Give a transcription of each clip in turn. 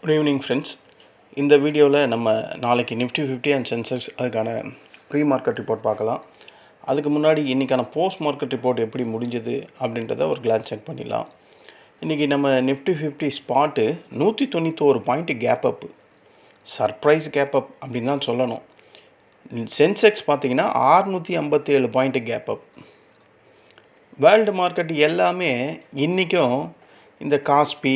Good evening friends. இந்த வீடியோவில் நம்ம நாளைக்கு நிஃப்டி 50 அண்ட் சென்செக்ஸ் அதுக்கான ப்ரீ மார்க்கெட் ரிப்போர்ட் பார்க்கலாம். அதுக்கு முன்னாடி இன்றைக்கான போஸ்ட் மார்க்கெட் ரிப்போர்ட் எப்படி முடிஞ்சது அப்படின்றத ஒரு கிளான்ஸ் செக் பண்ணிடலாம். இன்றைக்கி நம்ம Nifty 50 spot 191 point gap up, surprise gap up அப்படின்னு தான் சொல்லணும். சென்செக்ஸ் பார்த்திங்கன்னா 657 point gap up. World market எல்லாமே இன்றைக்கும் இந்த காஸ்பி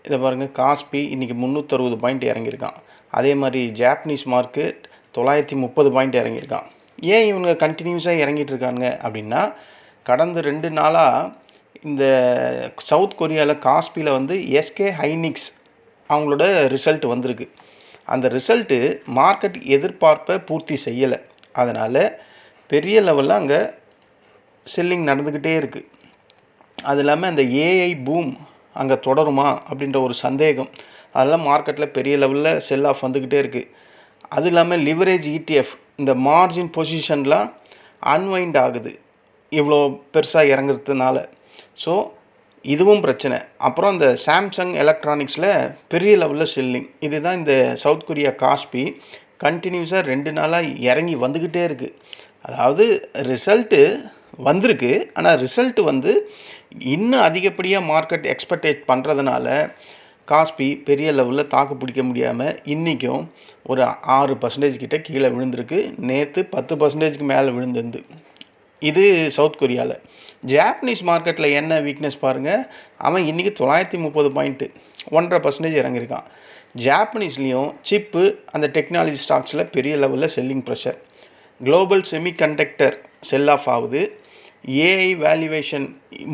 இதை பாருங்கள், காஸ்பி இன்றைக்கி 360 பாயிண்ட் இறங்கியிருக்கான். அதே மாதிரி ஜாப்பனீஸ் மார்க்கெட் 930 பாயிண்ட் இறங்கியிருக்கான். ஏன் இவங்க கண்டினியூஸாக இறங்கிட்டு இருக்காங்க அப்படின்னா, கடந்த 2 நாளாக இந்த சவுத் கொரியாவில் காஸ்பியில் வந்து எஸ்கே ஹைனிக்ஸ் அவங்களோட ரிசல்ட் வந்திருக்கு. அந்த ரிசல்ட்டு மார்க்கெட் எதிர்பார்ப்பை பூர்த்தி செய்யலை. அதனால் பெரிய லெவலில் அங்கே செல்லிங் நடந்துக்கிட்டே இருக்குது. அது இல்லாமல் அந்த ஏஐ பூம் அங்கே தொடருமா அப்படின்ற ஒரு சந்தேகம், அதெல்லாம் மார்க்கெட்டில் பெரிய லெவலில் செல் ஆஃப் வந்துக்கிட்டே இருக்குது. அது இல்லாமல் லிவரேஜ் ETF இந்த மார்ஜின் பொசிஷன்லாம் அன்வைண்ட் ஆகுது இவ்வளோ பெருசாக இறங்குறதுனால. ஸோ இதுவும் பிரச்சனை. அப்புறம் இந்த சாம்சங் எலக்ட்ரானிக்ஸில் பெரிய லெவலில் செல்லிங். இதுதான் இந்த சவுத் கொரியா காஸ்பி கண்டினியூஸாக 2 நாளாக இறங்கி வந்துக்கிட்டே இருக்குது. அதாவது ரிசல்ட்டு வந்திருக்கு, ஆனால் ரிசல்ட்டு வந்து இன்னும் அதிகப்படியாக மார்க்கெட் எக்ஸ்பெக்டேட் பண்ணுறதுனால காஸ்பி பெரிய லெவலில் தாக்கு பிடிக்க முடியாமல் இன்றைக்கும் ஒரு 6% கிட்ட கீழே விழுந்திருக்கு. நேற்று 10%க்கு மேலே விழுந்திருந்து. இது சவுத் கொரியாவில். ஜாப்பனீஸ் மார்க்கெட்டில் என்ன வீக்னஸ் பாருங்கள், அவன் இன்றைக்கி 930 பாயிண்ட்டு 1.5% இறங்கியிருக்கான். ஜாப்பனீஸ்லேயும் சிப்பு அந்த டெக்னாலஜி ஸ்டாக்ஸில் பெரிய லெவலில் selling pressure. Global semiconductor sell off ஆகுது. ஏஐ வேல்யூவேஷன்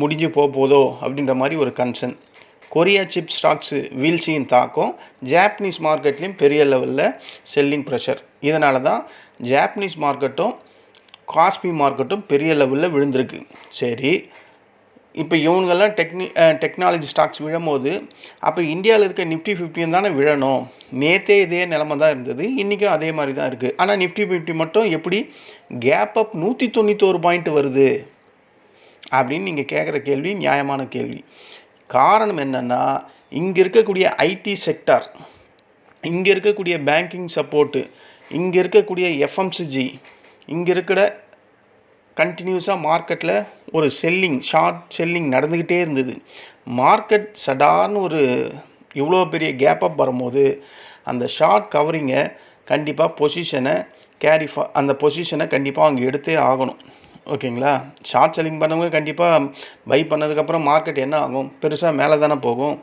முடிஞ்சு போதோ அப்படின்ற மாதிரி ஒரு கன்சர்ன். கொரியா சிப் ஸ்டாக்ஸு வீழ்ச்சியின் தாக்கம் ஜாப்பனீஸ் மார்க்கெட்லேயும் பெரிய லெவலில் செல்லிங் ப்ரெஷர். இதனால தான் ஜாப்பனீஸ் மார்க்கெட்டும் காஸ்பி மார்க்கெட்டும் பெரிய லெவலில் விழுந்திருக்கு. சரி, இப்போ இவங்கெல்லாம் டெக்னாலஜி ஸ்டாக்ஸ் விழும்போது அப்போ இந்தியாவில் இருக்க நிஃப்டி 50 தானே விழணும். நேற்றே இதே நிலமை தான் இருந்தது, இன்றைக்கும் அதே மாதிரி தான் இருக்குது. ஆனால் நிஃப்டி 50 மட்டும் எப்படி கேப் அப் 191 பாயிண்ட் வருது அப்படின்னு நீங்கள் கேட்குற கேள்வி நியாயமான கேள்வி. காரணம் என்னென்னா, இங்கே இருக்கக்கூடிய ஐடி செக்டார், இங்கே இருக்கக்கூடிய பேங்கிங் சப்போர்ட்டு, இங்கே இருக்கக்கூடிய எஃப்எம்சிஜி, இங்கே இருக்கிற கண்டினியூஸாக மார்க்கெட்டில் ஒரு ஷார்ட் செல்லிங் நடந்துக்கிட்டே இருந்தது. மார்க்கெட் சடார்னு ஒரு இவ்வளோ பெரிய கேப் அப் வரும்போது அந்த ஷார்ட் கவரிங்கை கண்டிப்பாக பொசிஷனை அந்த பொசிஷனை கண்டிப்பாக அவங்க எடுத்தே ஆகணும். ஓகேங்களா? ஷார்ட் செல்லிங் பண்ணவங்க கண்டிப்பாக பை பண்ணதுக்கப்புறம் மார்க்கெட் என்ன ஆகும், பெருசாக மேலே தானே போகும்.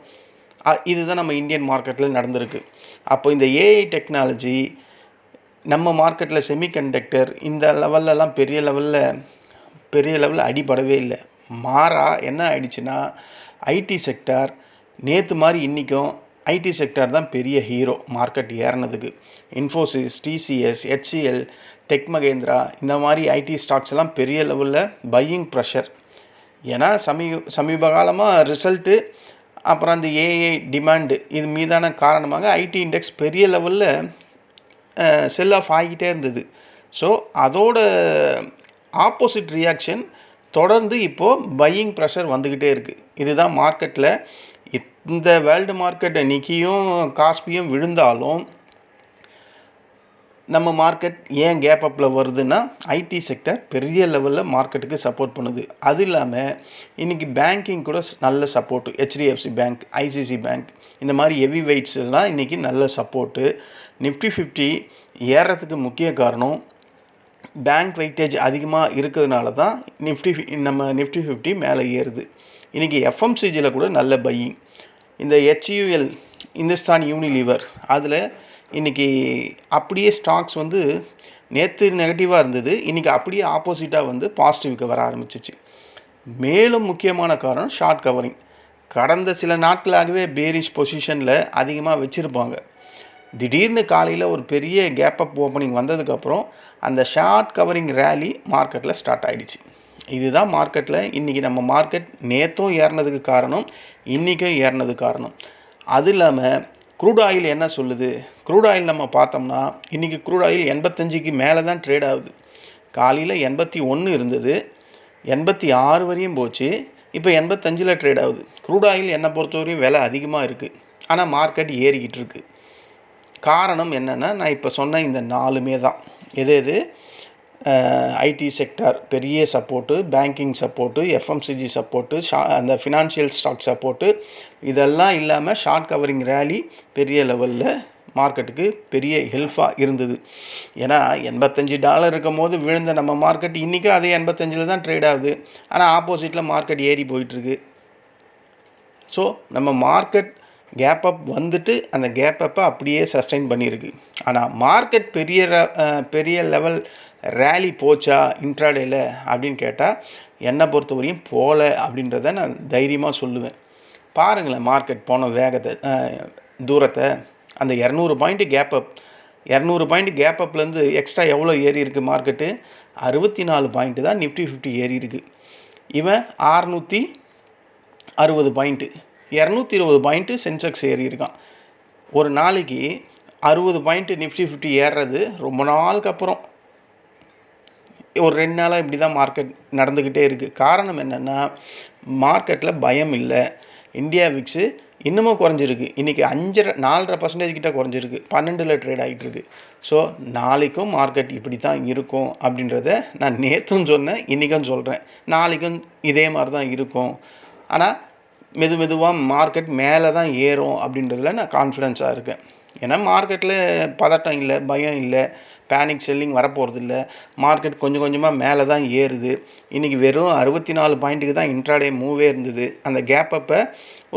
இதுதான் நம்ம இந்தியன் மார்க்கெட்டில் நடந்திருக்கு. அப்போ இந்த ஏஐ டெக்னாலஜி நம்ம மார்க்கெட்டில் செமிகண்டக்டர் இந்த லெவல்லலாம் பெரிய லெவலில் அடிபடவே இல்லை. மாறா என்ன ஆயிடுச்சுன்னா, ஐடி செக்டார் நேற்று மாதிரி இன்றைக்கும் ஐடி செக்டார் தான் பெரிய ஹீரோ மார்க்கெட் ஏறினதுக்கு. Infosys, TCS, HCL, Tech Mahindra இந்த மாதிரி ஐடி ஸ்டாக்ஸ் எல்லாம் பெரிய லெவலில் பையிங் ப்ரெஷர். ஏன்னா சமீப காலமாக ரிசல்ட்டு அப்புறம் அந்த ஏஐ டிமாண்டு இது மீதான காரணமாக ஐடி இண்டெக்ஸ் பெரிய லெவலில் செல் ஆஃப் ஆகிக்கிட்டே இருந்தது. ஸோ அதோட ஆப்போசிட் ரியாக்ஷன் தொடர்ந்து இப்போது பையிங் ப்ரெஷர் வந்துக்கிட்டே இருக்குது. இதுதான் மார்க்கெட்டில் இந்த வேர்ல்டு மார்க்கெட்டை நிக்கியும் காஸ்பியும் விழுந்தாலும் நம்ம மார்க்கெட் ஏன் கேப் அப்பில் வருதுன்னா, ஐடி செக்டர் பெரிய லெவலில் மார்க்கெட்டுக்கு சப்போர்ட் பண்ணுது. அது இல்லாமல் இன்றைக்கி பேங்கிங் கூட நல்ல support. HDFC bank, ICC bank இந்த மாதிரி ஹெவி வெயிட்ஸ் எல்லாம் இன்றைக்கி நல்ல சப்போர்ட்டு. நிஃப்டி 50 ஏறத்துக்கு முக்கிய காரணம் பேங்க் வெயிட்டேஜ் அதிகமாக இருக்கிறதுனால தான் நம்ம நிஃப்டி 50 மேலே ஏறுது. இன்றைக்கி எஃப்எம்சிஜியில் கூட நல்ல பையிங். இந்த HUL இந்துஸ்தான் யூனிலீவர் அதில் இன்றைக்கி அப்படியே ஸ்டாக்ஸ் வந்து நேற்று நெகட்டிவாக இருந்தது, இன்றைக்கி அப்படியே ஆப்போசிட்டாக வந்து பாசிட்டிவ்க்கு வர ஆரம்பிச்சிச்சு. மேலும் முக்கியமான காரணம் ஷார்ட் கவரிங். கடந்த சில நாட்களாகவே பேரிஷ் பொசிஷனில் அதிகமாக வச்சுருப்பாங்க. திடீர்னு காலையில் ஒரு பெரிய கேப் அப் ஓப்பனிங் வந்ததுக்கப்புறம் அந்த ஷார்ட் கவரிங் ரேலி மார்க்கெட்டில் ஸ்டார்ட் ஆகிடுச்சு. இதுதான் மார்க்கெட்டில் இன்றைக்கி நம்ம மார்க்கெட் நேற்றும் ஏறினதுக்கு காரணம், இன்றைக்கும் ஏறினதுக்கு காரணம். அது இல்லாமல் க்ரூட் ஆயில் என்ன சொல்லுது? க்ரூட் ஆயில் நம்ம பார்த்தோம்னா இன்றைக்கி க்ரூட் ஆயில் 85க்கு மேலே தான் ட்ரேட் ஆகுது. காலையில் 81 இருந்தது, 86 வரையும் போச்சு, இப்போ 85ல் ட்ரேட் ஆகுது. க்ரூட் ஆயில் என்னை பொறுத்தவரையும் விலை அதிகமாக இருக்குது. ஆனால் மார்க்கெட் ஏறிக்கிட்டு இருக்கு. காரணம் என்னென்னா, நான் இப்போ சொன்ன இந்த 4மே தான். எது ஐடி செக்டார் பெரிய support, banking support, FMCG support, அந்த ஃபினான்ஷியல் ஸ்டாக் சப்போர்ட்டு, இதெல்லாம் இல்லாமல் ஷார்ட் கவரிங் ரேலி பெரிய லெவலில் மார்க்கெட்டுக்கு பெரிய ஹெல்ப்பாக இருந்தது. ஏன்னா $85 இருக்கும் போது விழுந்த நம்ம மார்க்கெட் இன்றைக்கும் அதே 85 தான் ட்ரேட் ஆகுது. ஆனால் ஆப்போசிட்டில் மார்க்கெட் ஏறி போயிட்டுருக்கு. ஸோ நம்ம மார்க்கெட் கேப் அப் வந்துட்டு அந்த கேப் அப்பை அப்படியே சஸ்டெயின் பண்ணியிருக்கு. ஆனால் மார்க்கெட் பெரிய லெவல் ரேலி போச்சா இன்ட்ராடேல அப்படின்னு கேட்டால் என்னை பொறுத்தவரையும் போகல அப்படின்றத நான் தைரியமாக சொல்லுவேன். பாருங்களேன் மார்க்கெட் போன வேகத்தை, தூரத்தை. அந்த 200 point gap up, 200 point gap அப்லேருந்து எக்ஸ்ட்ரா எவ்வளோ ஏறி இருக்குது மார்க்கெட்டு? 64 பாயிண்ட்டு தான் நிஃப்டி 50 ஏறி இருக்குது. இவன் 660 பாயிண்ட்டு, 220 பாயிண்ட்டு சென்செக்ஸ் ஏறி இருக்கான். ஒரு நாளைக்கு 60 பாயிண்ட்டு நிஃப்டி 50 ஏறுறது ரொம்ப நாளுக்கு அப்புறம். ஒரு 2 நாளாக இப்படி தான் மார்க்கெட் நடந்துக்கிட்டே இருக்குது. காரணம் என்னென்னா, மார்க்கெட்டில் பயம் இல்லை. இந்தியா விக்ஸு இன்னமும் குறைஞ்சிருக்கு. இன்றைக்கி 4.5% கிட்ட குறைஞ்சிருக்கு. 12ல் ட்ரேட் ஆகிட்டுருக்கு. ஸோ நாளைக்கும் மார்க்கெட் இப்படி தான் இருக்கும் அப்படின்றத நான் நேற்றும் சொன்னேன், இன்றைக்கும் சொல்கிறேன். நாளைக்கும் இதே மாதிரி தான் இருக்கும். ஆனால் மெதுவாக மார்க்கெட் மேலே தான் ஏறும் அப்படின்றதுல நான் கான்ஃபிடென்ஸாக இருக்கேன். ஏன்னா மார்க்கெட்டில் பதட்டம் இல்லை, பயம் இல்லை, பேனிக் செல்லிங் வரப்போகிறதில்ல. மார்க்கெட் கொஞ்சம் கொஞ்சமாக மேலே தான் ஏறுது. இன்றைக்கி வெறும் 64 பாயிண்ட்டுக்கு தான் இன்ட்ராடே மூவே இருந்தது. அந்த கேப் அப்பை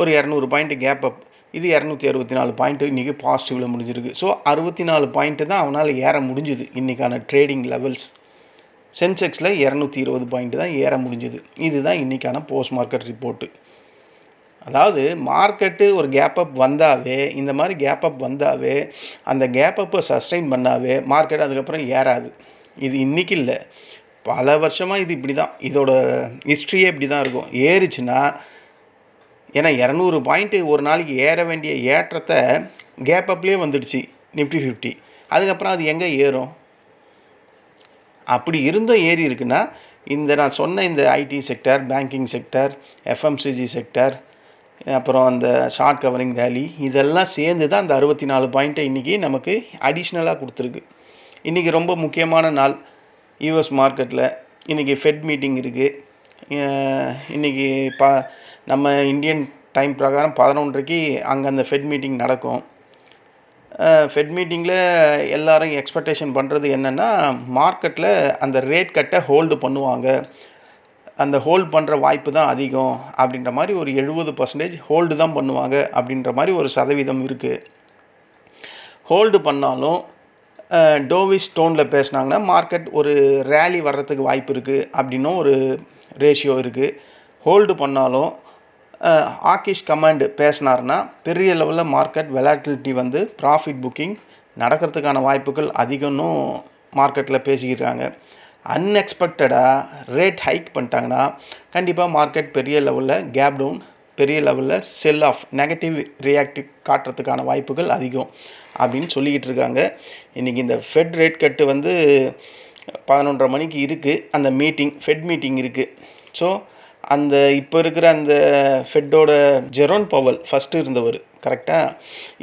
ஒரு 200 பாயிண்ட்டு கேப் அப், இது 264 பாயிண்ட்டு இன்றைக்கி பாசிட்டிவில் முடிஞ்சிருக்கு. ஸோ 64 பாயிண்ட்டு தான் அவனால் ஏற முடிஞ்சுது. இன்றைக்கான ட்ரேடிங் லெவல்ஸ் சென்செக்ஸில் 220 பாயிண்ட்டு தான் ஏற முடிஞ்சுது. இதுதான் இன்றைக்கான போஸ்ட் மார்க்கெட் ரிப்போர்ட்டு. அதாவது மார்க்கெட்டு ஒரு கேப் அப் வந்தாவே, இந்த மாதிரி கேப் அப் வந்தாவே, அந்த கேப் அப்பை சஸ்டெயின் பண்ணாவே மார்க்கெட் அதுக்கப்புறம் ஏறாது. இது இன்றைக்கி இல்லை, பல வருஷமாக இது இப்படி தான். இதோட ஹிஸ்ட்ரியே இப்படி தான் இருக்கும். ஏறுச்சுன்னா, ஏன்னா 200 பாயிண்ட்டு ஒரு நாளைக்கு ஏற வேண்டிய ஏற்றத்தை கேப் அப்லேயே வந்துடுச்சு நிஃப்டி 50. அதுக்கப்புறம் அது எங்கே ஏறும்? அப்படி இருந்தும் ஏறி இருக்குன்னா, நான் சொன்ன இந்த IT sector, banking sector, FMCG sector, அப்புறம் அந்த ஷார்ட் கவரிங் ரேலி, இதெல்லாம் சேர்ந்து தான் அந்த 64 பாயிண்ட்டை இன்றைக்கி நமக்கு அடிஷ்னலாக கொடுத்துருக்கு. இன்றைக்கி ரொம்ப முக்கியமான நாள் யூஎஸ் மார்க்கெட்டில். இன்றைக்கி ஃபெட் மீட்டிங் இருக்குது. இன்றைக்கி நம்ம இந்தியன் டைம் பிரகாரம் 11:30க்கு அங்கே அந்த ஃபெட் மீட்டிங் நடக்கும். ஃபெட் மீட்டிங்கில் எல்லோரும் எக்ஸ்பெக்டேஷன் பண்ணுறது என்னென்னா, மார்க்கெட்டில் அந்த ரேட் கட்டை ஹோல்டு பண்ணுவாங்க, அந்த ஹோல்டு பண்ணுற வாய்ப்பு தான் அதிகம் அப்படின்ற மாதிரி ஒரு 70% ஹோல்டு தான் பண்ணுவாங்க அப்படின்ற மாதிரி ஒரு சதவீதம் இருக்குது. ஹோல்டு பண்ணாலும் டோவிஸ் டோனில் பேசினாங்கன்னா மார்க்கெட் ஒரு ரேலி வர்றதுக்கு வாய்ப்பு இருக்குது அப்படின்னும் ஒரு ரேஷியோ இருக்குது. ஹோல்டு பண்ணாலும் ஆக்கிஷ் கமாண்ட் பேசினார்னா பெரிய லெவலில் மார்க்கெட் வெலாட்டிலிட்டி வந்து ப்ராஃபிட் புக்கிங் நடக்கிறதுக்கான வாய்ப்புகள் அதிகம்னும் மார்க்கெட்டில் பேசிக்கிறாங்க. அன்எக்ஸ்பெக்டடாக ரேட் ஹைக் பண்ணிட்டாங்கன்னா கண்டிப்பாக மார்க்கெட் பெரிய லெவலில் கேப் டவுன், பெரிய லெவலில் செல் ஆஃப், நெகட்டிவ் ரியாக்டிவ் காட்டுறதுக்கான வாய்ப்புகள் அதிகம் அப்படின்னு சொல்லிக்கிட்டு இருக்காங்க. இன்றைக்கி இந்த ஃபெட் ரேட் கட்டு வந்து 11:30 மணிக்கு இருக்குது. அந்த ஃபெட் மீட்டிங் இருக்குது. ஸோ அந்த இப்போ இருக்கிற அந்த ஃபெட்டோட ஜெரோன் பவல் ஃபஸ்ட்டு இருந்தவர் கரெக்டாக.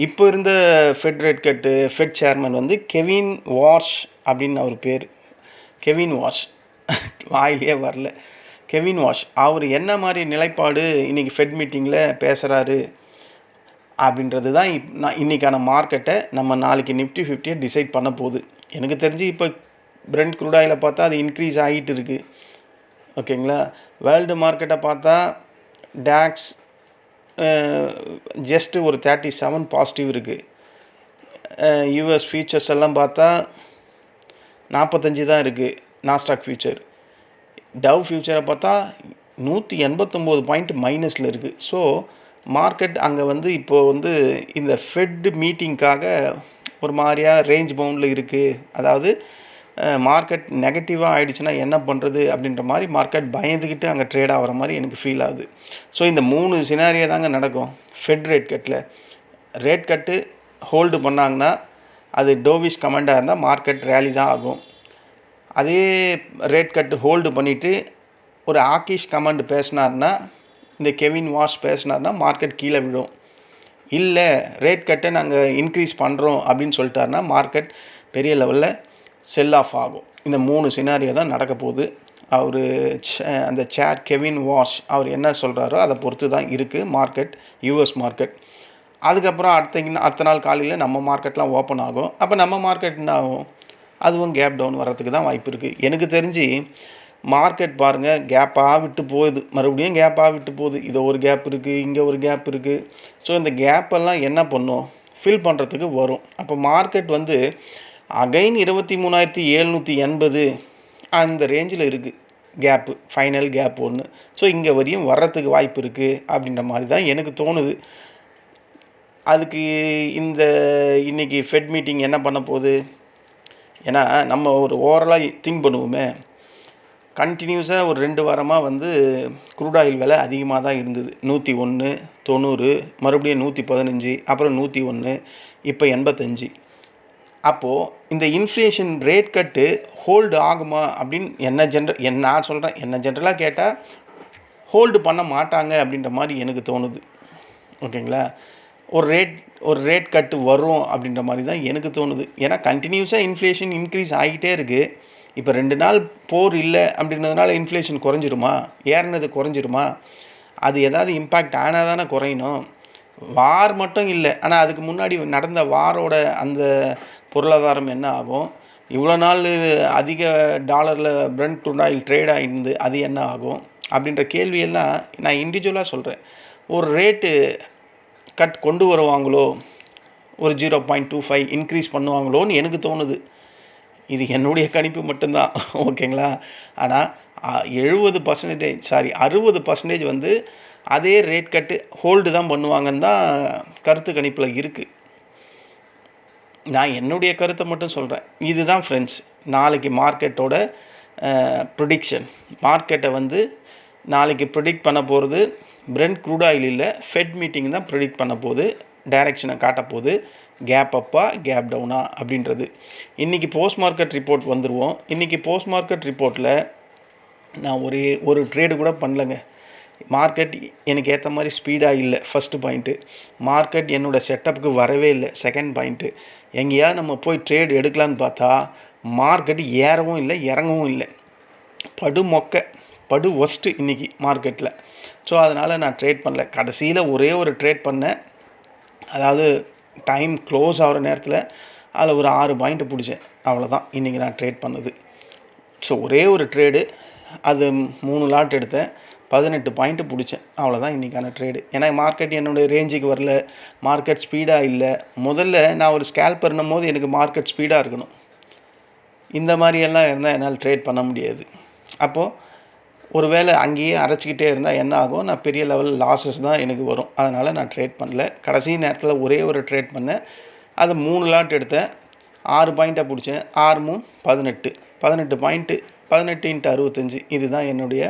இப்போ இருந்த ஃபெட் ரேட் கட்டு ஃபெட் சேர்மன் வந்து கெவின் வாஷ் அப்படின்னு அவர் பேர். கெவின் வாஷ், வாயிலே வரல. கெவின் வாஷ் அவர் என்ன மாதிரி நிலைப்பாடு இன்றைக்கி ஃபெட் மீட்டிங்கில் பேசுகிறாரு அப்படின்றது தான் இன்றைக்கான மார்க்கெட்டை நம்ம நாளைக்கு நிஃப்டி 50 டிசைட் பண்ண போகுது. எனக்கு தெரிஞ்சு இப்போ பிரெண்ட் க்ரூட் ஆயிலை பார்த்தா அது இன்க்ரீஸ் ஆகிட்டு இருக்குது. ஓகேங்களா. வேர்ல்டு மார்க்கெட்டை பார்த்தா டாக்ஸ் ஜஸ்ட்டு ஒரு 37 பாசிட்டிவ் இருக்குது. யூஎஸ் ஃபியூச்சர்ஸ் எல்லாம் பார்த்தா 45 தான் இருக்குது. நாஸ்டாக் ஃபியூச்சர், டவ் ஃபியூச்சரை பார்த்தா 189 பாயிண்ட் மைனஸில் இருக்குது. ஸோ மார்க்கெட் அங்கே வந்து இப்போது வந்து இந்த ஃபெட் மீட்டிங்காக ஒரு மாதிரியாக ரேஞ்ச் பவுண்டில் இருக்குது. அதாவது மார்க்கெட் நெகட்டிவாக ஆகிடுச்சுன்னா என்ன பண்ணுறது அப்படின்ற மாதிரி மார்க்கெட் பயந்துக்கிட்டு அங்கே ட்ரேட் ஆகிற மாதிரி எனக்கு ஃபீல் ஆகுது. ஸோ இந்த 3 சினாரியோ தாங்க நடக்கும் ஃபெட் ரேட் கட்டில். ரேட் கட்டு ஹோல்டு பண்ணாங்கன்னா அது டோவிஷ் கமெண்டாக இருந்தால் மார்க்கெட் ரேலி தான் ஆகும். அதே ரேட் கட்டு ஹோல்டு பண்ணிவிட்டு ஒரு ஆக்கிஷ் கமெண்ட் பேசினார்னா, இந்த கெவின் வாஷ் பேசினார்னா மார்க்கெட் கீழே விடும். இல்லை ரேட் கட்டை நாங்கள் இன்க்ரீஸ் பண்ணுறோம் அப்படின்னு சொல்லிட்டாருன்னா மார்க்கெட் பெரிய லெவலில் செல் ஆஃப் ஆகும். இந்த 3 சினாரியோ தான் நடக்க போகுது. அவர் அந்த சேர் கெவின் வாஷ் அவர் என்ன சொல்கிறாரோ அதை பொறுத்து தான் இருக்குது மார்க்கெட், யூஎஸ் மார்க்கெட். அதுக்கப்புறம் அடுத்த நாள் காலையில் நம்ம மார்க்கெட்லாம் ஓப்பன் ஆகும். அப்போ நம்ம மார்க்கெட் என்ன ஆகும்? அதுவும் கேப் டவுன் வர்றதுக்கு தான் வாய்ப்பு இருக்குது. எனக்கு தெரிஞ்சு மார்க்கெட் பாருங்கள் கேப்பாக விட்டு போகுது, மறுபடியும் கேப்பாக விட்டு போகுது. இது ஒரு கேப் இருக்குது, இங்கே ஒரு கேப் இருக்குது. ஸோ இந்த கேப்பெல்லாம் என்ன பண்ணும்? ஃபில் பண்ணுறதுக்கு வரும். அப்போ மார்க்கெட் வந்து அகைன் 23,780 அந்த ரேஞ்சில் இருக்குது கேப்பு, ஃபைனல் கேப் ஒன்று. ஸோ இங்கே வரையும் வர்றதுக்கு வாய்ப்பு இருக்குது அப்படின்ற மாதிரி தான் எனக்கு தோணுது. அதுக்கு இன்றைக்கி ஃபெட் மீட்டிங் என்ன பண்ண போகுது? ஏன்னா நம்ம ஒரு ஓவராலாக திங்க் பண்ணுவோமே, கண்டினியூஸாக ஒரு 2 வாரமாக வந்து க்ரூட் ஆயில் விலை அதிகமாக தான் இருந்தது. 101, 90, மறுபடியும் 115, அப்புறம் 101, இப்போ 85. அப்போது இந்த இன்ஃப்ளேஷன் ரேட் கட்டு ஹோல்டு ஆகுமா அப்படின்னு நான் சொல்கிறேன், என்ன ஜென்ரலாக கேட்டால் ஹோல்டு பண்ண மாட்டாங்க அப்படின்ற மாதிரி எனக்கு தோணுது. ஓகேங்களா? ஒரு ரேட் கட்டு வரும் அப்படின்ற மாதிரி தான் எனக்கு தோணுது. ஏன்னா கண்டினியூஸாக இன்ஃப்ளேஷன் இன்க்ரீஸ் ஆகிட்டே இருக்குது. இப்போ 2 நாள் போர் இல்லை அப்படின்றதுனால இன்ஃப்ளேஷன் குறைஞ்சிருமா? ஏறினது குறைஞ்சிருமா? அது ஏதாவது இம்பேக்ட் ஆனால் தானே குறையணும். வார் மட்டும் இல்லை, ஆனால் அதுக்கு முன்னாடி நடந்த வாரோட அந்த பொருளாதாரம் என்ன ஆகும்? இவ்வளோ நாள் அதிக டாலரில் பிரெண்ட் க்ரூட் ஆயில் ட்ரேட் ஆகிருந்து அது என்ன ஆகும் அப்படின்ற கேள்வியெல்லாம் நான் இண்டிவிஜுவலாக சொல்கிறேன். ஒரு ரேட்டு கட் கொண்டு வருவாங்களோ, ஒரு 0.25 இன்க்ரீஸ் பண்ணுவாங்களோன்னு எனக்கு தோணுது. இது என்னுடைய கணிப்பு மட்டும்தான். ஓகேங்களா? ஆனால் 60% வந்து அதே ரேட் கட்டு ஹோல்டு தான் பண்ணுவாங்கன்னு தான் கருத்து கணிப்பில் இருக்குது. நான் என்னுடைய கருத்தை மட்டும் சொல்கிறேன். இதுதான் ஃப்ரெண்ட்ஸ் நாளைக்கு மார்க்கெட்டோட ப்ரிடிக்ஷன். மார்க்கெட்டை வந்து நாளைக்கு ப்ரிடிக்ட் பண்ண போகிறது பிரெண்ட் க்ரூட் ஆயில் இல்லை, ஃபெட் மீட்டிங் தான் ப்ரிடிக்ட் பண்ண போகுது, டைரெக்ஷனை காட்ட போகுது. கேப் அப்பா கேப் டவுனா அப்படின்றது. இன்றைக்கி போஸ்ட் மார்க்கெட் ரிப்போர்ட் வந்துடுவோம். இன்றைக்கி போஸ்ட் மார்க்கெட் ரிப்போர்ட்டில் நான் ஒரு ட்ரேடு கூட பண்ணலைங்க. மார்க்கெட் எனக்கு ஏற்ற மாதிரி ஸ்பீடாக இல்லை, ஃபஸ்ட்டு பாயிண்ட்டு. மார்க்கெட் என்னோடய செட்டப்புக்கு வரவே இல்லை, செகண்ட் பாயிண்ட்டு. எங்கேயாவது நம்ம போய் ட்ரேடு எடுக்கலான்னு பார்த்தா மார்க்கெட் ஏறவும் இல்லை இறங்கவும் இல்லை, படு ஒஸ்ட்டு இன்றைக்கி மார்க்கெட்டில். ஸோ அதனால் நான் ட்ரேட் பண்ணல. கடைசியில் ஒரே ஒரு ட்ரேட் பண்ணேன், அதாவது டைம் க்ளோஸ் ஆகிற நேரத்தில் அதில் ஒரு 6 பாயிண்ட்டு பிடிச்சேன், அவ்வளோதான் இன்றைக்கி நான் ட்ரேட் பண்ணது. ஸோ ஒரே ஒரு ட்ரேடு, அது 3 லாட் எடுத்தேன், 18 பாயிண்ட்டு பிடிச்சேன், அவ்வளோதான் இன்றைக்கான ட்ரேடு. ஏன்னா மார்க்கெட் என்னுடைய ரேஞ்சுக்கு வரல, மார்க்கெட் ஸ்பீடாக இல்லை. முதல்ல நான் ஒரு ஸ்கேல்பர்னும் போது எனக்கு மார்க்கெட் ஸ்பீடாக இருக்கணும். இந்த மாதிரியெல்லாம் இருந்தால் என்னால் ட்ரேட் பண்ண முடியாது. அப்போது ஒரு வேளை அங்கேயே அரைச்சிக்கிட்டே இருந்தால் என்ன ஆகும்? நான் பெரிய லெவல் லாஸஸ் தான் எனக்கு வரும். அதனால் நான் ட்ரேட் பண்ணல. கடைசி நேரத்தில் ஒரே ஒரு ட்ரேட் பண்ணேன், அது 3 லாட் எடுத்தேன், 6 பாயிண்ட்டாக பிடிச்சேன். 6 18 பாயிண்ட்டு, 18 × 65. இதுதான் என்னுடைய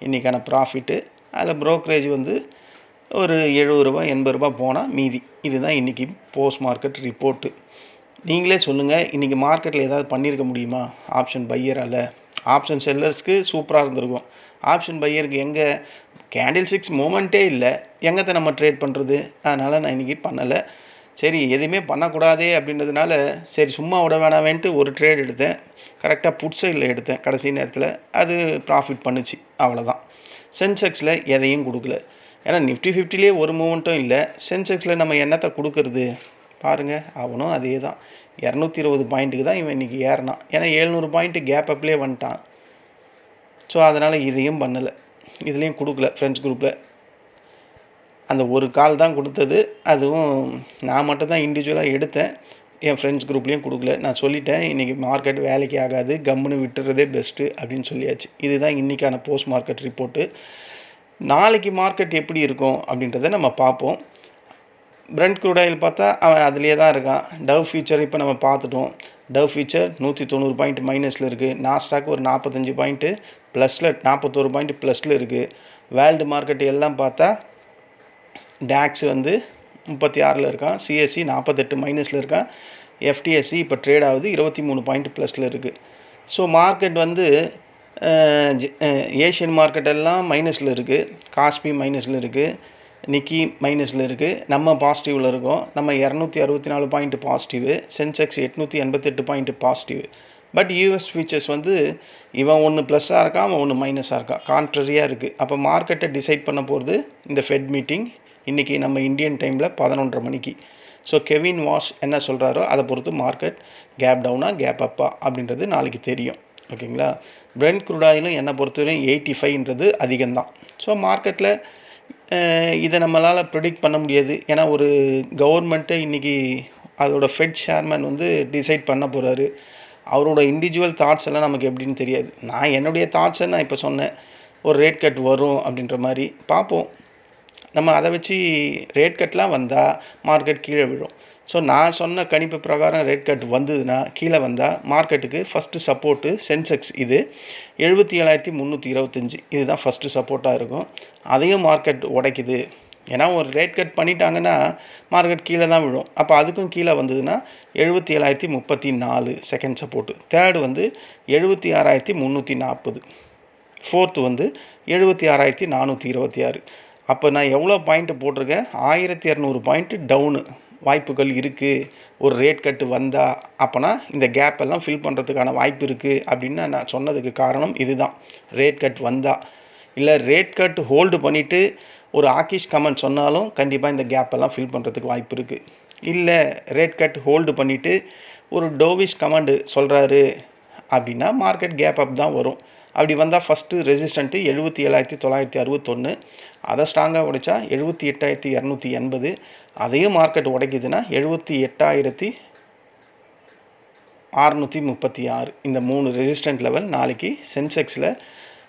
இன்றைக்கான ப்ராஃபிட்டு. அதில் ப்ரோக்கரேஜ் வந்து ஒரு ரூ. 70 80 போனால் மீதி. இதுதான் இன்றைக்கி போஸ்ட் மார்க்கெட் ரிப்போர்ட்டு. நீங்களே சொல்லுங்கள், இன்றைக்கி மார்க்கெட்டில் ஏதாவது பண்ணியிருக்க முடியுமா ஆப்ஷன் பையரால்? ஆப்ஷன் செல்லர்ஸ்க்கு சூப்பராக இருந்திருக்கும். ஆப்ஷன் பையருக்கு எங்கே கேண்டில் 6 மூமெண்ட்டே இல்லை, எங்கே நம்ம ட்ரேட் பண்ணுறது? அதனால் நான் இன்றைக்கி பண்ணலை. சரி, எதுவுமே பண்ணக்கூடாதே அப்படின்றதுனால சரி சும்மா விட வேணாமேன்ட்டு ஒரு ட்ரேட் எடுத்தேன். கரெக்டாக புட் சைடில் எடுத்தேன் கடைசி நேரத்தில், அது ப்ராஃபிட் பண்ணுச்சு, அவ்வளோதான். சென்செக்ஸில் எதையும் கொடுக்கல. ஏன்னா நிஃப்டி 50லேயே ஒரு மூமெண்ட்டும் இல்லை. சென்செக்ஸில் நம்ம என்னத்தை கொடுக்கறது? பாருங்கள், அவனும் அதே தான் 220 பாயிண்ட்டுக்கு தான் இவன் இன்றைக்கி ஏறினான். ஏன்னா 700 பாயிண்ட்டு கேப் அப்லேயே வந்துட்டான். ஸோ அதனால் இதையும் பண்ணலை, இதுலேயும் கொடுக்கல. ஃப்ரெண்ட்ஸ் குரூப்பில் அந்த ஒரு கால் தான் கொடுத்தது, அதுவும் நான் மட்டும் தான் இண்டிவிஜுவலாக எடுத்தேன். என் ஃப்ரெண்ட்ஸ் குரூப்லேயும் கொடுக்கல. நான் சொல்லிட்டேன், இன்றைக்கி மார்க்கெட் வேலைக்கு ஆகாது, கம்முன்னு விட்டுறதே பெஸ்ட்டு அப்படின்னு சொல்லியாச்சு. இதுதான் இன்றைக்கான போஸ்ட் மார்க்கெட் ரிப்போர்ட்டு. நாளைக்கு மார்க்கெட் எப்படி இருக்கும் அப்படின்றத நம்ம பார்ப்போம். பிரெண்ட் க்ரூட் ஆயில் பார்த்தா அவன் அதிலே தான் இருக்கான். டவ் ஃபியூச்சர் இப்போ நம்ம பார்த்துட்டோம். டவ் ஃபியூச்சர் 190 பாயிண்ட் மைனஸில் இருக்குது. நாஸ்டாக் ஒரு 45 பாயிண்ட்டு ப்ளஸில், 41 பாயிண்ட் ப்ளஸில் இருக்குது. வேர்ல்டு மார்க்கெட் எல்லாம் பார்த்தா டாக்ஸ் வந்து 36ல் இருக்கான், சிஎஸ்சி 48 மைனஸில் இருக்கான், எஃப்டிஎஸ்சி இப்போ ட்ரேட் ஆகுது 23 பாயிண்ட் ப்ளஸில் இருக்குது. ஸோ மார்க்கெட் வந்து ஏஷியன் மார்க்கெட் எல்லாம் மைனஸில் இருக்குது, காஸ்பி மைனஸில் இருக்குது, நிக்கி மைனஸில் இருக்குது, நம்ம பாசிட்டிவில் இருக்கோம். நம்ம 264 point positive, Sensex 888 point positive. But US futures வந்து இவன் ஒன்று ப்ளஸ்ஸாக இருக்கான், அவன் ஒன்று மைனஸாக இருக்கான், கான்ட்ரரியாக இருக்குது. அப்போ மார்க்கெட்டை டிசைட் பண்ண போகிறது இந்த ஃபெட் மீட்டிங் இன்றைக்கி நம்ம இந்தியன் டைமில் 11:30 மணிக்கு. ஸோ கெவின் வாஷ் என்ன சொல்கிறாரோ அதை பொறுத்து மார்க்கெட் கேப் டவுனா கேப் அப்பா அப்படின்றது நாளைக்கு தெரியும். ஓகேங்களா. பிரெண்ட் க்ரூட் ஆயிலும் என்னை பொறுத்தவரையும் 85ன்றது அதிகம்தான். ஸோ மார்க்கெட்டில் இதை நம்மளால் ப்ரிடிக்ட் பண்ண முடியாது. ஏன்னா ஒரு கவர்மெண்ட்டை இன்றைக்கி அதோட ஃபெட் சேர்மன் வந்து டிசைட் பண்ண போகிறாரு. அவரோட இண்டிவிஜுவல் தாட்ஸ் எல்லாம் நமக்கு எப்படின்னு தெரியாது. நான் என்னுடைய தாட்ஸை நான் இப்போ சொன்னேன், ஒரு ரேட் கட் வரும் அப்படின்ற மாதிரி. பார்ப்போம், நம்ம அதை வச்சு ரேட் கட்லாம் வந்தால் மார்க்கெட் கீழே விழும். ஸோ நான் சொன்ன கணிப்பு பிரகாரம் ரேட் கட் வந்ததுன்னா கீழே வந்தால் மார்க்கெட்டுக்கு ஃபஸ்ட்டு சப்போர்ட்டு சென்செக்ஸ் இது 77,325 இதுதான் ஃபஸ்ட்டு சப்போர்ட்டாக இருக்கும். அதையும் மார்க்கெட் உடைக்குது. ஏன்னா ஒரு ரேட் கட் பண்ணிட்டாங்கன்னா மார்க்கெட் கீழே தான் விழும். அப்போ அதுக்கும் கீழே வந்ததுன்னா 77,034 செகண்ட் சப்போர்ட்டு. தேர்டு வந்து 76,340. ஃபோர்த்து வந்து 76,426. அப்போ நான் எவ்வளோ பாயிண்ட்டு போட்டிருக்கேன்? 1200 பாயிண்ட்டு டவுனு வாய்ப்புகள் இருக்குது ஒரு ரேட் கட்டு வந்தால். அப்போனா இந்த கேப் எல்லாம் ஃபில் பண்ணுறதுக்கான வாய்ப்பு இருக்குது அப்படின்னு நான் சொன்னதுக்கு காரணம் இதுதான். ரேட் கட் வந்தால், இல்லை ரேட் கட் ஹோல்டு பண்ணிவிட்டு ஒரு ஆக்கிஷ் கமெண்ட் சொன்னாலும் கண்டிப்பாக இந்த கேப்பெல்லாம் ஃபில் பண்ணுறதுக்கு வாய்ப்பு இருக்குது. இல்லை ரேட் கட் ஹோல்டு பண்ணிவிட்டு ஒரு டோவிஷ் கமெண்டு சொல்கிறாரு அப்படின்னா மார்க்கெட் கேப் அப் தான் வரும். அப்படி வந்தால் ஃபஸ்ட்டு ரெசிஸ்டண்ட்டு 77,961, அதை ஸ்ட்ராங்காக உடைச்சா 78,280. அதையும் மார்க்கெட் உடைக்குதுன்னா 78,636. இந்த 3 ரெசிஸ்டன்ட் லெவல் நாளைக்கு சென்செக்ஸில்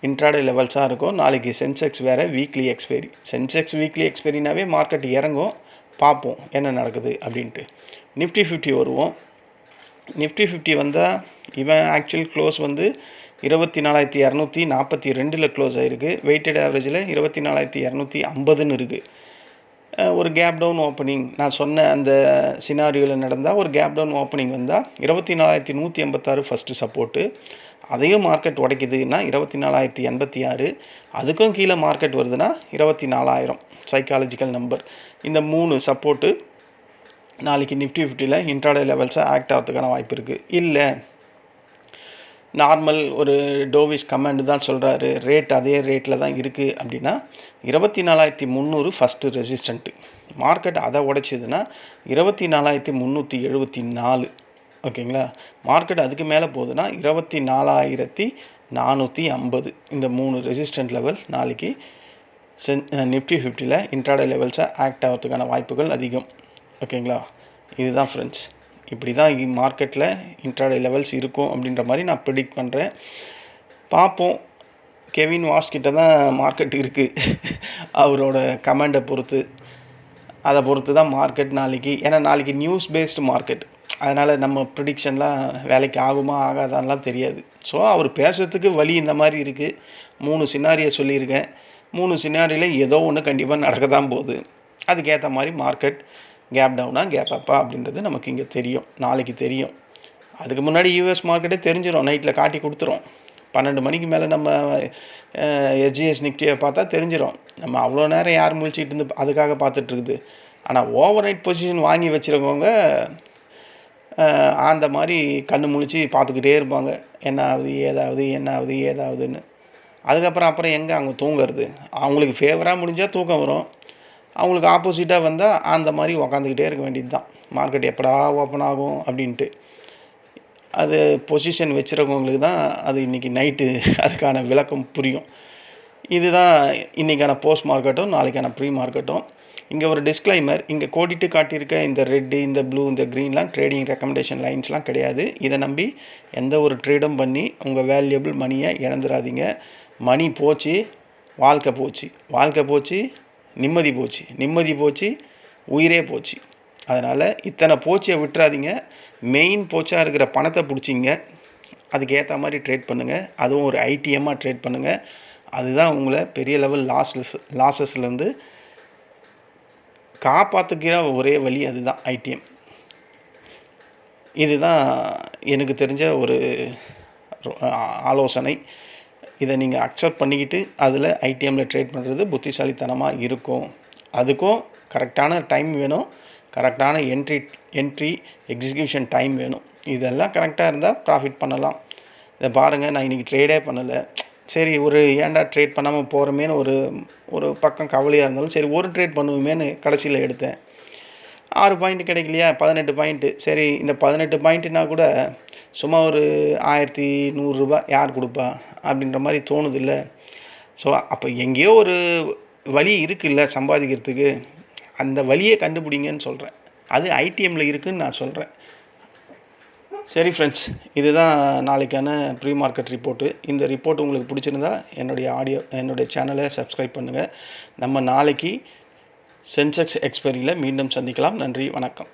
இன்ட்ராடே லெவல்ஸாக இருக்கும். நாளைக்கு சென்செக்ஸ் வேறு, வீக்லி எக்ஸ்பைரி. சென்செக்ஸ் வீக்லி எக்ஸ்பைரினாவே மார்க்கெட் இறங்கும். பார்ப்போம் என்ன நடக்குது அப்படின்ட்டு. நிஃப்டி 50 வருவோம். நிஃப்டி 50 வந்தால் இவன் ஆக்சுவல் க்ளோஸ் வந்து 24,242 க்ளோஸ் ஆகிருக்கு. வெயிட்டட் ஆவரேஜில் 24,250ன்னு இருக்குது. ஒரு கேப் டவுன் ஓப்பனிங் நான் சொன்ன அந்த சினாரியோவில் நடந்தால் ஒரு கேப் டவுன் ஓப்பனிங் வந்தால் 24,186 ஃபஸ்ட்டு சப்போர்ட்டு. அதையும் மார்க்கெட் உடைக்குதுன்னா 24,086. அதுக்கும் கீழே மார்க்கெட் வருதுன்னா 24,000 சைக்காலஜிக்கல் நம்பர். இந்த 3 சப்போர்ட்டு நாளைக்கு நிஃப்டி 50ல் இன்ட்ராடே லெவல்ஸை ஆக்ட் ஆகிறதுக்கான வாய்ப்பு இருக்குது. இல்லை நார்மல் ஒரு டோவிஷ் கமெண்ட் தான் சொல்கிறாரு, ரேட் அதே ரேட்டில் தான் இருக்குது அப்படின்னா 24,300 ஃபஸ்ட்டு ரெசிஸ்டண்ட்டு. மார்க்கெட் அதை உடைச்சிதுன்னா 24,374. ஓகேங்களா. மார்க்கெட் அதுக்கு மேலே போகுதுன்னா 24,450. இந்த 3 ரெசிஸ்டன்ட் லெவல் நாளைக்கு நிஃப்டி 50ல் இன்ட்ராடே லெவல்ஸை ஆக்ட் ஆகிறதுக்கான வாய்ப்புகள் அதிகம். ஓகேங்களா. இதுதான் ஃப்ரெண்ட்ஸ், இப்படி தான் மார்க்கெட்டில் இன்ட்ராடே லெவல்ஸ் இருக்கும் அப்படின்ற மாதிரி நான் ப்ரிடிக்ட் பண்ணுறேன். பார்ப்போம். கெவின் வாஷ் கிட்ட தான் மார்க்கெட் இருக்குது. அவரோட கமெண்டை பொறுத்து, அதை பொறுத்து தான் மார்க்கெட் நாளைக்கு. ஏன்னா நாளைக்கு நியூஸ் பேஸ்டு மார்க்கெட், அதனால் நம்ம ப்ரிடிக்ஷன்லாம் வேலைக்கு ஆகுமா ஆகாதான்லாம் தெரியாது. ஸோ அவர் பேசுகிறதுக்கு வழி இந்த மாதிரி இருக்குது. 3 சினாரியை சொல்லியிருக்கேன். 3 சினாரியில் ஏதோ ஒன்று கண்டிப்பாக நடக்க தான் போகுது. அதுக்கேற்ற மாதிரி மார்க்கெட் கேப் டவுனா கேப் அப்பா அப்படின்றது நமக்கு இங்கே தெரியும், நாளைக்கு தெரியும். அதுக்கு முன்னாடி யூஎஸ் மார்க்கெட்டே தெரிஞ்சிடும், நைட்டில் காட்டி கொடுத்துரும். 12 மணிக்கு மேலே நம்ம எஸ்ஜிஎஸ் நிஃப்டியை பார்த்தா தெரிஞ்சிடும். நம்ம அவ்வளோ நேரம் யார் முழிச்சிட்டு இருந்து அதுக்காக பார்த்துட்ருக்குது. ஆனால் ஓவர் நைட் பொசிஷன் வாங்கி வச்சுருக்கவங்க அந்த மாதிரி கண்ணு முழிச்சு பார்த்துக்கிட்டே இருப்பாங்க, என்ன ஆகுது ஏதாவதுன்னு. அதுக்கப்புறம் எங்கே அவங்க தூங்குறது? அவங்களுக்கு ஃபேவராக முடிஞ்சால் தூக்கம் வரும், அவங்களுக்கு ஆப்போசிட்டாக வந்தால் அந்த மாதிரி உக்காந்துக்கிட்டே இருக்க வேண்டியது தான். மார்க்கெட் எப்படா ஓப்பன் ஆகும் அப்படின்ட்டு. அது பொசிஷன் வச்சுருக்கவங்களுக்கு தான் அது இன்றைக்கி நைட்டு அதுக்கான விளக்கம் புரியும். இதுதான் இன்றைக்கான போஸ்ட் மார்க்கெட்டும் நாளைக்கான ப்ரீ மார்க்கெட்டும். இங்கே ஒரு டிஸ்க்ளைமர், இங்கே கோடிட்டு காட்டியிருக்க இந்த ரெட்டு, இந்த ப்ளூ, இந்த க்ரீன்லாம் ட்ரேடிங் ரெக்கமெண்டேஷன் லைன்ஸ்லாம் கிடையாது. இதை நம்பி எந்த ஒரு ட்ரேடும் பண்ணி உங்கள் வேல்யூபிள் மணியை இழந்துடாதீங்க. மணி போச்சு, வாழ்க்கை போச்சு, நிம்மதி போச்சு, உயிரே போச்சு. அதனால் இத்தனை போச்சியை விட்டுறாதீங்க. மெயின் போச்சாக இருக்கிற பணத்தை பிடிச்சிங்க, அதுக்கேற்ற மாதிரி ட்ரேட் பண்ணுங்கள். அதுவும் ஒரு ஐடிஎம்மாக ட்ரேட் பண்ணுங்கள். அதுதான் உங்களை பெரிய லெவல் லாஸஸ்லேருந்து காப்பாற்றுக்கிற ஒரே வழி, அதுதான் ஐடிஎம். இதுதான் எனக்கு தெரிஞ்ச ஒரு ஆலோசனை. இதை நீங்கள் அக்செப்ட் பண்ணிக்கிட்டு அதில் ஐடிஎம்மில் ட்ரேட் பண்ணுறது புத்திசாலித்தனமாக இருக்கும் அதுக்கும் கரெக்டான டைம் வேணும், கரெக்டான என்ட்ரி எக்ஸிக்யூஷன் டைம் வேணும். இதெல்லாம் கரெக்டாக இருந்தால் ப்ராஃபிட் பண்ணலாம். இதை பாருங்கள், நான் இன்றைக்கி ட்ரேடே பண்ணலை. சரி, ஏன்டா ட்ரேட் பண்ணாமல் போகிறோமேனு ஒரு பக்கம் கவலையாக இருந்தாலும் சரி, ஒரு ட்ரேட் பண்ணுவோமேனு கடைசியில் எடுத்தேன். 6 பாயிண்ட் கிடைக்கலையா, 18 பாயிண்ட்டு. சரி, இந்த 18 பாயிண்ட்டுனா கூட சும்மா ஒரு 1100 ரூபா யார் கொடுப்பா அப்படின்ற மாதிரி தோணுதில்ல. ஸோ அப்போ எங்கேயோ ஒரு வழி இருக்குல்ல சம்பாதிக்கிறதுக்கு, அந்த வழியை கண்டுபிடிங்கன்னு சொல்கிறேன். அது ஐடிஎம்மில் இருக்குதுன்னு நான் சொல்கிறேன். சரி ஃப்ரெண்ட்ஸ், இதுதான் நாளைக்கான ப்ரீ மார்க்கெட் ரிப்போர்ட்டு. இந்த ரிப்போர்ட் உங்களுக்கு பிடிச்சிருந்தா என்னுடைய சேனலை சப்ஸ்கிரைப் பண்ணுங்கள். நம்ம நாளைக்கு சென்செக்ஸ் எக்ஸ்பைரியில் மீண்டும் சந்திக்கலாம். நன்றி, வணக்கம்.